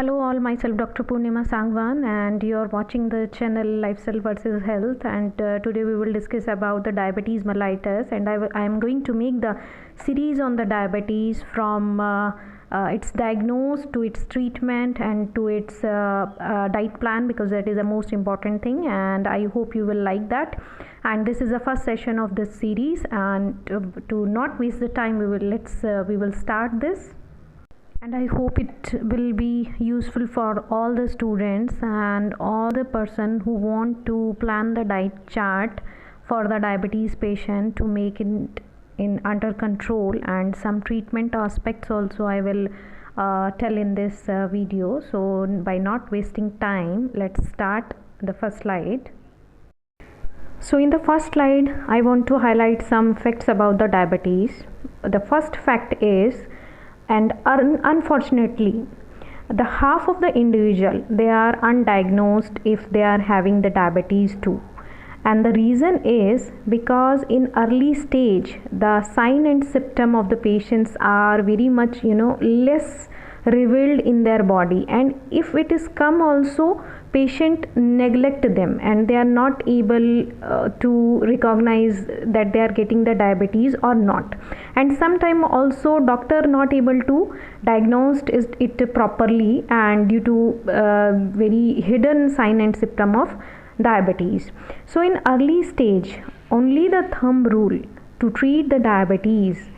Hello all, myself Dr.Purnima Sangwan, and you're watching the channel Lifestyle versus Health, and today we will discuss about the diabetes mellitus, and I am going to make the series on the diabetes from its diagnosis to its treatment and to its diet plan, because that is the most important thing, and I hope you will like that. And this is the first session of this series, and to not waste the time, we will start this. And I hope it will be useful for all the students and all the person who want to plan the diet chart for the diabetes patient to make it in under control, and some treatment aspects also I will tell in this video. So by not wasting time, let's start the first slide. So in the first slide, I want to highlight some facts about the diabetes. The first fact is, and unfortunately, the half of the individual, they are undiagnosed if they are having the diabetes too. And the reason is because in early stage, the sign and symptom of the patients are very much less revealed in their body, and if it is come also, patient neglect them and they are not able to recognize that they are getting the diabetes or not. And sometime also doctor not able to diagnose it properly, and due to very hidden sign and symptom of diabetes. So in early stage, only the thumb rule to treat the diabetes,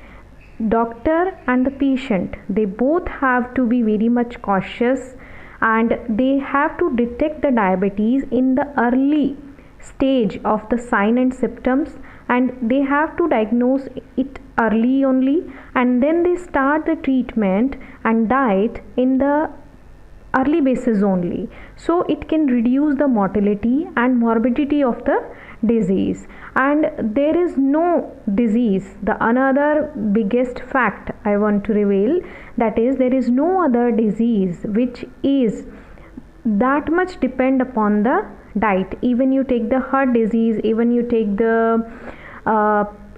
doctor and the patient, they both have to be very much cautious, and they have to detect the diabetes in the early stage of the sign and symptoms, and they have to diagnose it early only, and then they start the treatment and diet in the early basis only, so it can reduce the mortality and morbidity of the disease. And there is no disease, the another biggest fact I want to reveal, that is, there is no other disease which is that much depend upon the diet. Even you take the heart disease, even you take the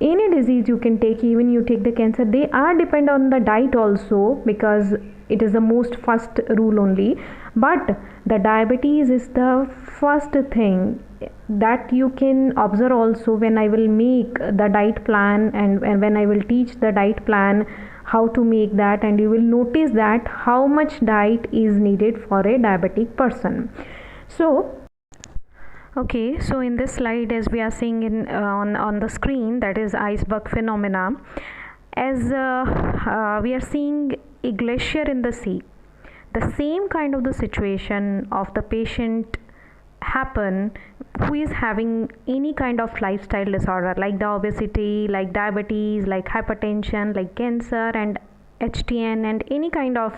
any disease you can take, even you take the cancer, they are depend on the diet also, because it is the most first rule only. But the diabetes is the first thing that you can observe also when I will make the diet plan, and when I will teach the diet plan how to make that, and you will notice that how much diet is needed for a diabetic person. So okay, so in this slide, as we are seeing in on the screen, that is Iceberg Phenomenon, as we are seeing a glacier in the sea. The same kind of the situation of the patient happen who is having any kind of lifestyle disorder, like the obesity, like diabetes, like hypertension, like cancer and HTN, and any kind of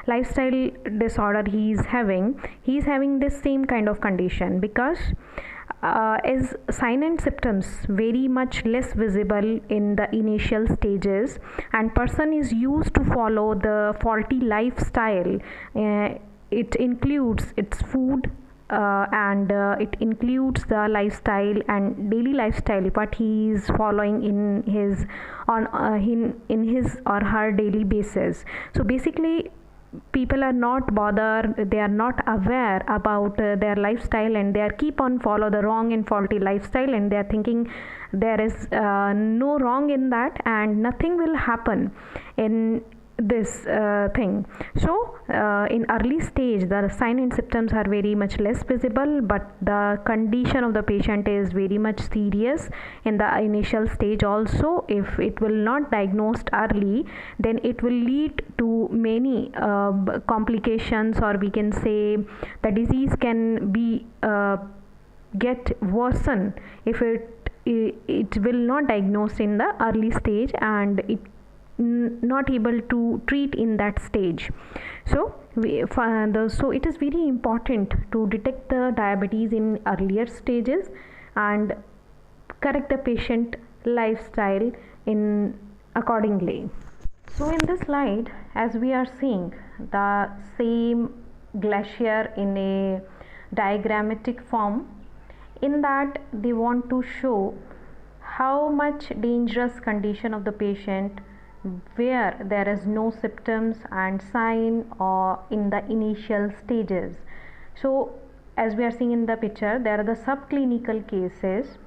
lifestyle disorder he is having this same kind of condition, because as sign and symptoms very much less visible in the initial stages, and person is used to follow the faulty lifestyle. It includes its food, and it includes the lifestyle and daily lifestyle what he is following in his or her daily basis. So basically, people are not bothered, they are not aware about their lifestyle, and they are keep on follow the wrong and faulty lifestyle, and they are thinking there is no wrong in that and nothing will happen in this thing. So in early stage, the sign and symptoms are very much less visible, but the condition of the patient is very much serious in the initial stage also. If it will not diagnosed early, then it will lead to many complications, or we can say the disease can be get worsen if it will not diagnosed in the early stage, and it not able to treat in that stage. So so it is very important to detect the diabetes in earlier stages and correct the patient lifestyle in accordingly. So in this slide, as we are seeing the same glacier in a diagrammatic form, in that they want to show how much dangerous condition of the patient where there is no symptoms and sign or in the initial stages. So as we are seeing in the picture, there are the subclinical cases,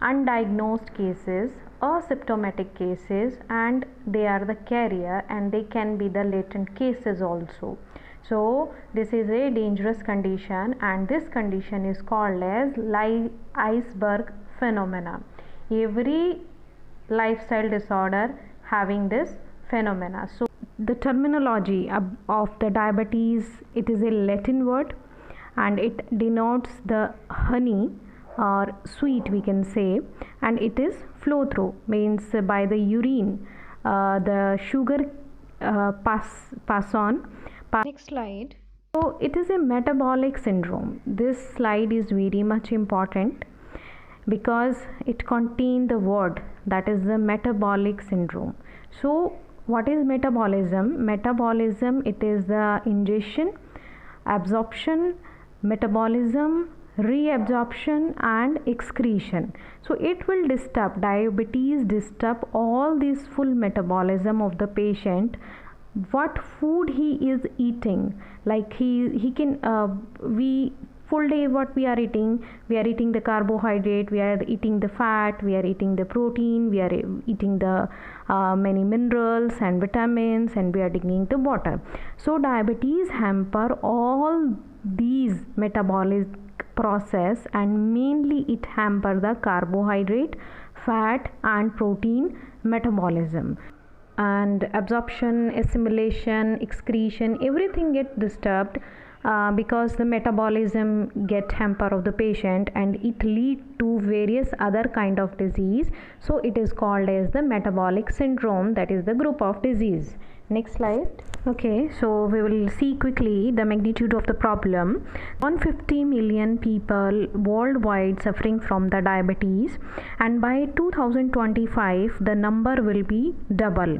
undiagnosed cases, asymptomatic cases, and they are the carrier, and they can be the latent cases also. So this is a dangerous condition, and this condition is called as Iceberg Phenomenon. Every lifestyle disorder having this phenomena. So the terminology of the diabetes, it is a Latin word, and it denotes the honey or sweet, we can say, and it is flow through, means by the urine the sugar pass on. Next slide. So it is a metabolic syndrome. This slide is very much important because it contains the word that is the metabolic syndrome. So what is metabolism? Metabolism, it is the ingestion, absorption, metabolism, reabsorption and excretion. So it will disturb, diabetes disturb all this full metabolism of the patient. What food he is eating, like he can we full day what we are eating the carbohydrate, we are eating the fat, we are eating the protein, we are eating the many minerals and vitamins, and we are drinking the water. So diabetes hamper all these metabolic process, and mainly it hamper the carbohydrate, fat and protein metabolism, and absorption, assimilation, excretion, everything get disturbed because the metabolism get hamper of the patient, and it lead to various other kind of disease. So it is called as the metabolic syndrome, that is the group of disease. Next slide. Okay, so we will see quickly the magnitude of the problem. 150 million people worldwide suffering from the diabetes, and by 2025 the number will be double,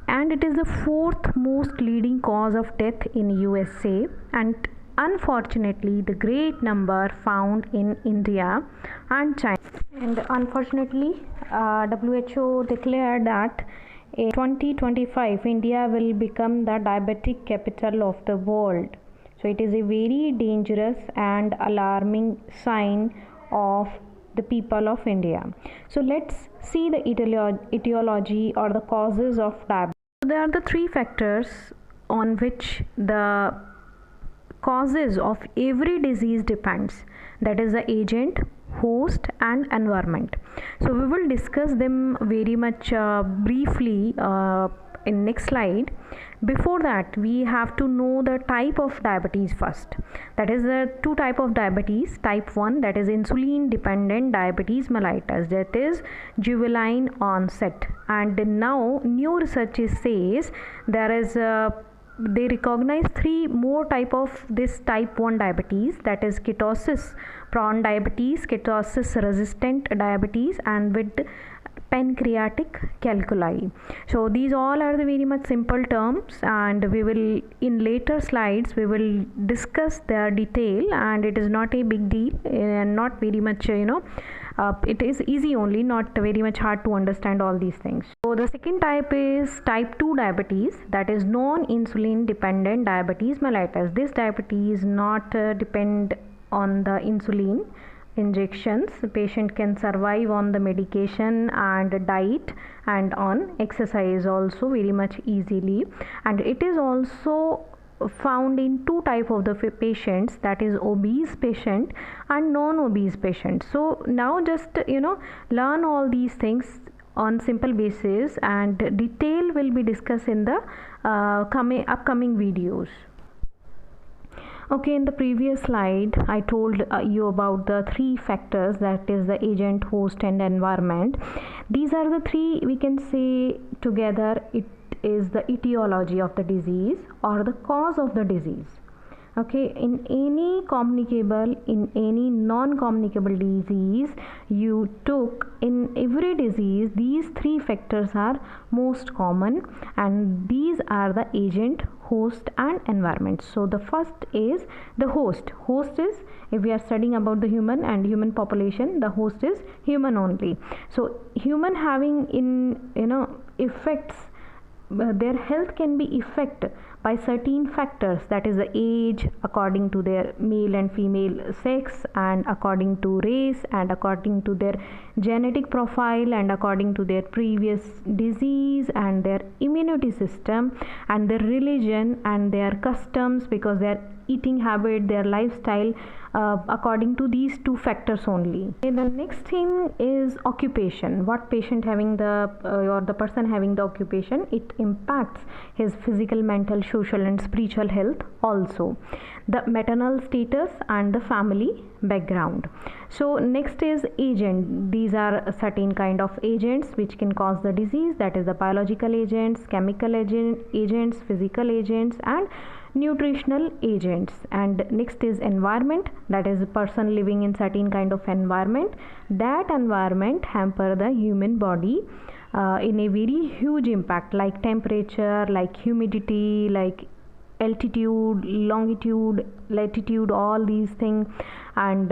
and it is the fourth most leading cause of death in USA, and unfortunately the great number found in India and China. And unfortunately WHO declared that in 2025 India will become the diabetic capital of the world. So it is a very dangerous and alarming sign of the people of India. So let's see the etiology or the causes of diabetes. So there are the three factors on which the causes of every disease depends, that is the agent, host and environment. So we will discuss them very much briefly in next slide. Before that, we have to know the type of diabetes first. That is the two type of diabetes. Type 1, that is insulin dependent diabetes mellitus, that is juvenile onset, and now new research says there is they recognize three more type of this type 1 diabetes, that is ketosis prone diabetes, ketosis resistant diabetes, and with pancreatic calculi. So these all are the very much simple terms, and we will in later slides we will discuss their detail, and it is not a big deal and not very much it is easy only, not very much hard to understand all these things. So the second type is type 2 diabetes, that is non-insulin dependent diabetes mellitus. This diabetes not depend on the insulin injections. The patient can survive on the medication and diet and on exercise also very much easily, and it is also found in two type of the patients, that is obese patient and non-obese patient. So now just learn all these things on simple basis, and detail will be discussed in the upcoming videos. Okay, in the previous slide I told you about the three factors, that is the agent, host and environment. These are the three, we can say together, it is the etiology of the disease or the cause of the disease. Okay, in any communicable, in any non-communicable disease you took, in every disease these three factors are most common, and these are the agent, host and environment. So the first is the host. Host is, if we are studying about the human and human population, the host is human only. So human having in effects their health can be affected by certain factors, that is the age according to their male and female sex, and according to race, and according to their genetic profile, and according to their previous disease, and their immunity system, and their religion, and their customs, because their eating habit, their lifestyle, according to these two factors only. Okay, the next thing is occupation. What patient having the or the person having the occupation, it impacts his physical, mental, social and spiritual health also. The maternal status and the family background. So next is agent. These are certain kind of agents which can cause the disease, that is the biological agents, chemical agents, physical agents and nutritional agents. And next is environment, that is a person living in certain kind of environment. That environment hamper the human body in a very huge impact, like temperature, like humidity, like altitude, longitude, latitude, all these things, and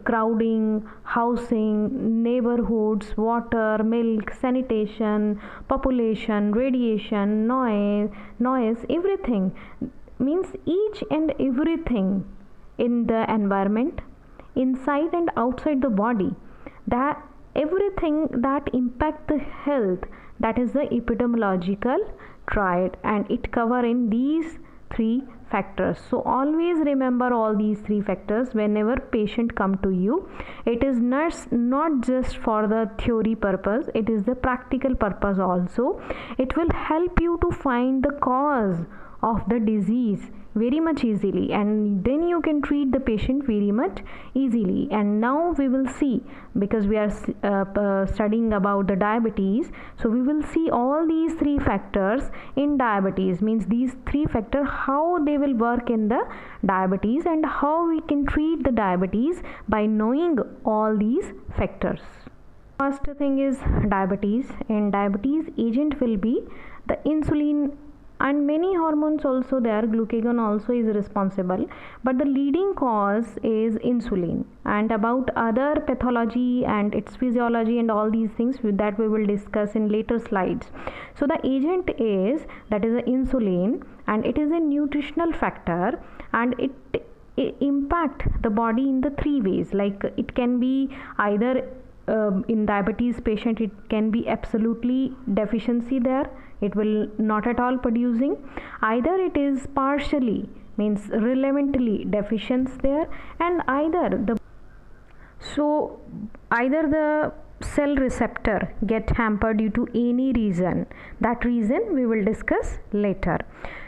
crowding, housing, neighborhoods, water, milk, sanitation, population, radiation, noise, everything. Means each and everything in the environment, inside and outside the body, that everything that impact the health, that is the epidemiological triad, and it cover in these three factors. So always remember all these three factors whenever patient come to you. It is not just for the theory purpose, it is the practical purpose also. It will help you to find the cause of the disease very much easily, and then you can treat the patient very much easily. And now we will see, because we are studying about the diabetes, so we will see all these three factors in diabetes, means these three factors, how they will work in the diabetes and how we can treat the diabetes by knowing all these factors. First thing is diabetes. In diabetes, agent will be the insulin and many hormones also there. Glucagon also is responsible, but the leading cause is insulin. And about other pathology and its physiology and all these things, that we will discuss in later slides. So the agent is, that is the insulin, and it is a nutritional factor, and it impact the body in the three ways. Like it can be either in diabetes patient, it can be absolutely deficiency there, it will not at all producing. Either it is partially, means relevantly deficiency there, and either the cell receptor get hampered due to any reason. That reason we will discuss later.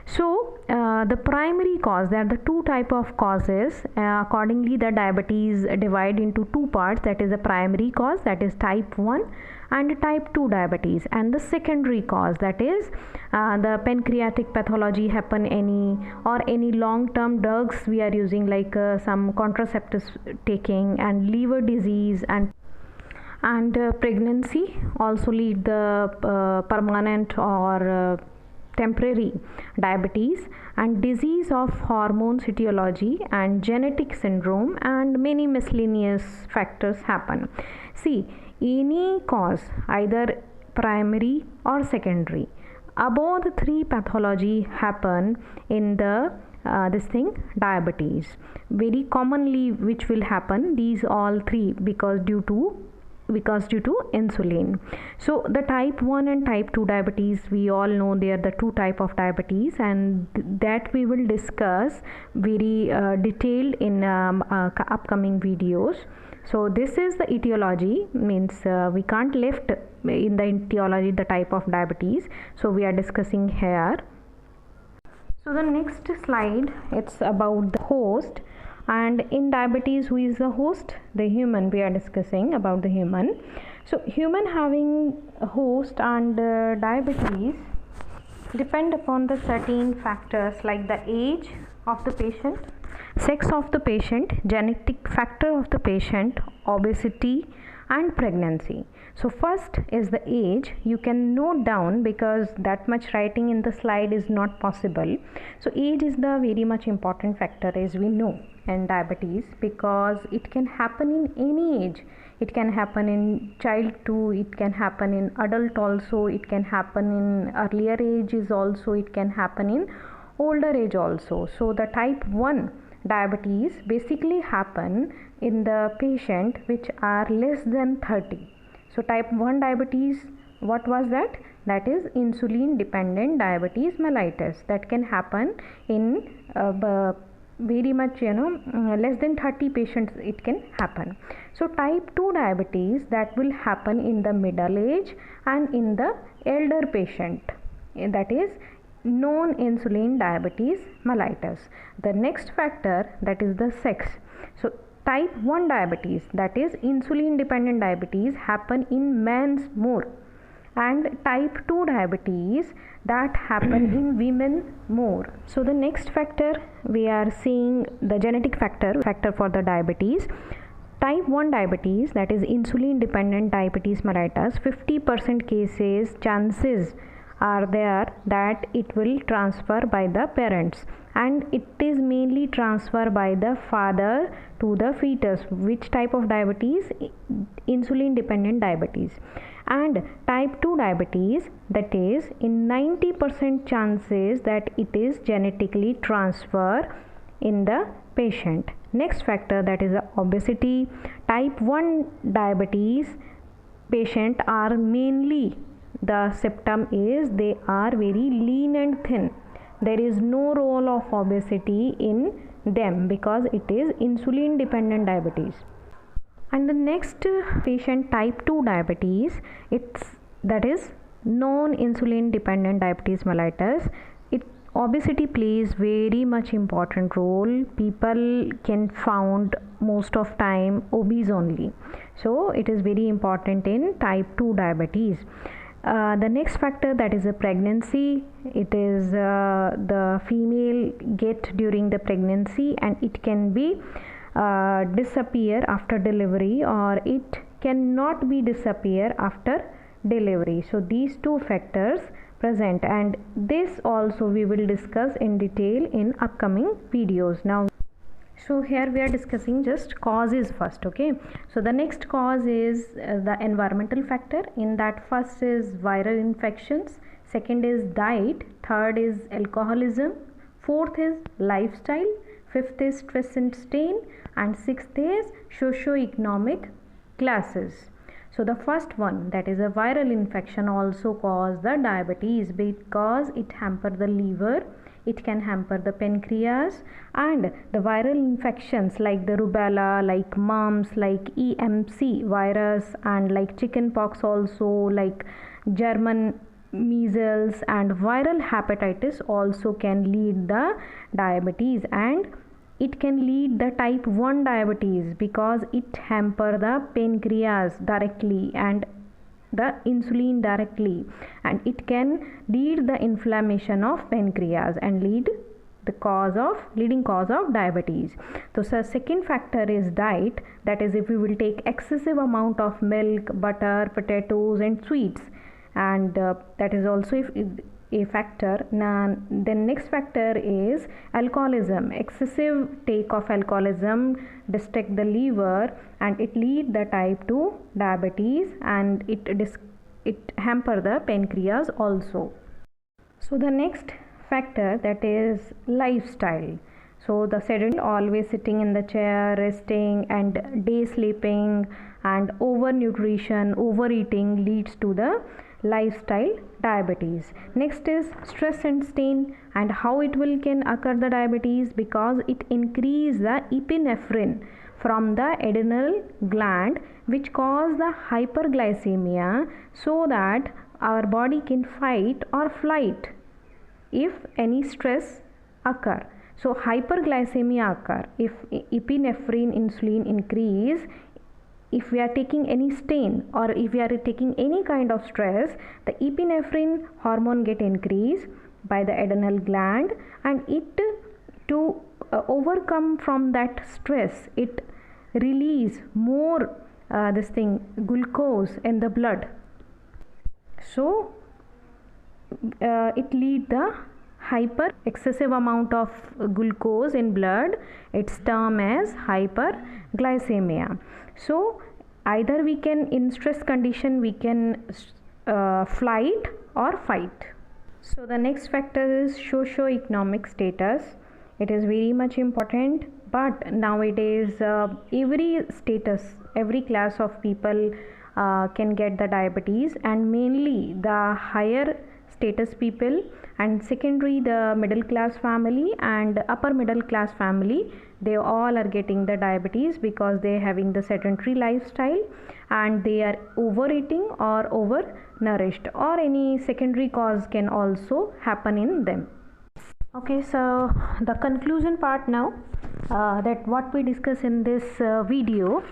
So the primary cause, there are the two type of causes. Accordingly the diabetes divide into two parts, that is the primary cause, that is type 1 and type 2 diabetes, and the secondary cause, that is the pancreatic pathology happen any long term drugs we are using, like some contraceptives taking, and liver disease and pregnancy also lead the permanent or temporary diabetes, and disease of hormones, etiology and genetic syndrome, and many miscellaneous factors happen. See, any cause, either primary or secondary, above the three pathology happen in the diabetes. Very commonly which will happen, these all three, because due to insulin. So the type 1 and type 2 diabetes, we all know they are the two type of diabetes, and that we will discuss very detailed in upcoming videos. So this is the etiology, means we can't left in the etiology the type of diabetes, so we are discussing here. So the next slide, it's about the host. And in diabetes, who is the host? The human. We are discussing about the human. So human having a host and diabetes depend upon the certain factors, like the age of the patient, sex of the patient, genetic factor of the patient, obesity, and pregnancy. So first is the age. You can note down because that much writing in the slide is not possible. So age is the very much important factor, as we know, in diabetes, because it can happen in any age. It can happen in child too, it can happen in adult also, it can happen in earlier ages also, it can happen in older age also. So the type 1 diabetes basically happen in the patient which are less than 30. So type 1 diabetes, what was that? That is insulin dependent diabetes mellitus. That can happen in very much less than 30 patients it can happen. So type 2 diabetes, that will happen in the middle age and in the elder patient, that is non-insulin diabetes mellitus. The next factor, that is the sex. So type 1 diabetes, that is insulin dependent diabetes, happen in men's more, and type 2 diabetes, that happen in women more. So the next factor, we are seeing the genetic factor for the diabetes. Type 1 diabetes, that is insulin dependent diabetes mellitus, 50% cases chances are there that it will transfer by the parents, and it is mainly transfer by the father to the fetus. Which type of diabetes? Insulin dependent diabetes. And type 2 diabetes, that is in 90% chances that it is genetically transfer in the patient. Next factor, that is the obesity. Type 1 diabetes patient are mainly, the symptom is they are very lean and thin. There is no role of obesity in them because it is insulin dependent diabetes. And the next patient, type 2 diabetes, that is non-insulin dependent diabetes mellitus. Obesity plays very much important role. People can found most of time obese only. So it is very important in type 2 diabetes. The next factor, that is a pregnancy. It is the female get during the pregnancy, and it can be disappear after delivery, or it cannot be disappear after delivery. So these two factors present, and this also we will discuss in detail in upcoming videos. Now, so here we are discussing just causes first. Okay, so the next cause is the environmental factor. In that, first is viral infections, second is diet, third is alcoholism, fourth is lifestyle, fifth is stress and strain, and sixth is socio-economic classes. So the first one, that is a viral infection, also cause the diabetes because it hamper the liver, it can hamper the pancreas, and the viral infections like the rubella, like mumps, like EMC virus, and like chicken pox also, like German measles and viral hepatitis also can lead the diabetes, and it can lead the type 1 diabetes because it hamper the pancreas directly and the insulin directly, and it can lead the inflammation of pancreas and leading cause of diabetes. So second factor is diet, that is if we will take excessive amount of milk, butter, potatoes and sweets, and that is also a factor. Now, the next factor is alcoholism. Excessive take of alcoholism distract the liver and it lead the type 2 diabetes, and it hamper the pancreas also. So the next factor, that is lifestyle. So the sedentary, always sitting in the chair, resting and day sleeping and overnutrition, overeating leads to the lifestyle diabetes. Next is stress and strain, and how it will can occur the diabetes, because it increase the epinephrine from the adrenal gland, which cause the hyperglycemia, so that our body can fight or flight if any stress occur. So hyperglycemia occur if epinephrine insulin increase. If we are taking any strain or if we are taking any kind of stress, the epinephrine hormone get increased by the adrenal gland, and it to overcome from that stress, it release more this thing glucose in the blood. So it lead the hyper excessive amount of glucose in blood. It's termed as hyperglycemia. So either we can, in stress condition, we can flight or fight. So the next factor is socio-economic status. It is very much important, but nowadays every status, every class of people can get the diabetes, and mainly the higher status people, and secondary the middle class family and upper middle class family, they all are getting the diabetes because they are having the sedentary lifestyle and they are overeating or overnourished, or any secondary cause can also happen in them. Okay, so the conclusion part now, that what we discuss in this video,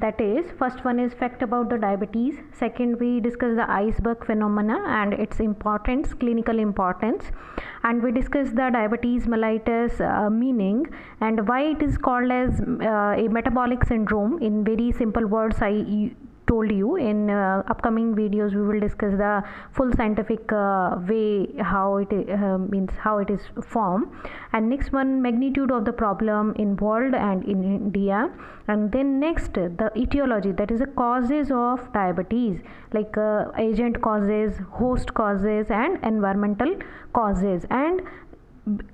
that is, first one is fact about the diabetes, second we discuss the iceberg phenomena and its importance, clinical importance, and we discuss the diabetes mellitus meaning and why it is called as a metabolic syndrome. In very simple words I told you. In upcoming videos we will discuss the full scientific way how it means how it is formed, and next one, magnitude of the problem involved and in India, and then next the etiology, that is the causes of diabetes, like agent causes, host causes and environmental causes, and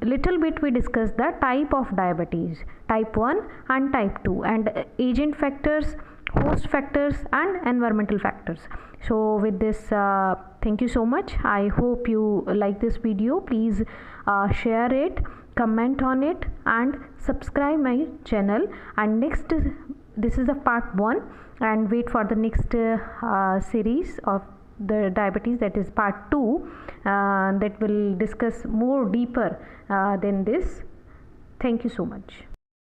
little bit we discuss the type of diabetes, type 1 and type 2, and agent factors, host factors and environmental factors. So with this, thank you so much. I hope you like this video. Please share it, comment on it and subscribe my channel. And next, this is the part 1, and wait for the next series of the diabetes, that is part 2, that will discuss more deeper than this. Thank you so much.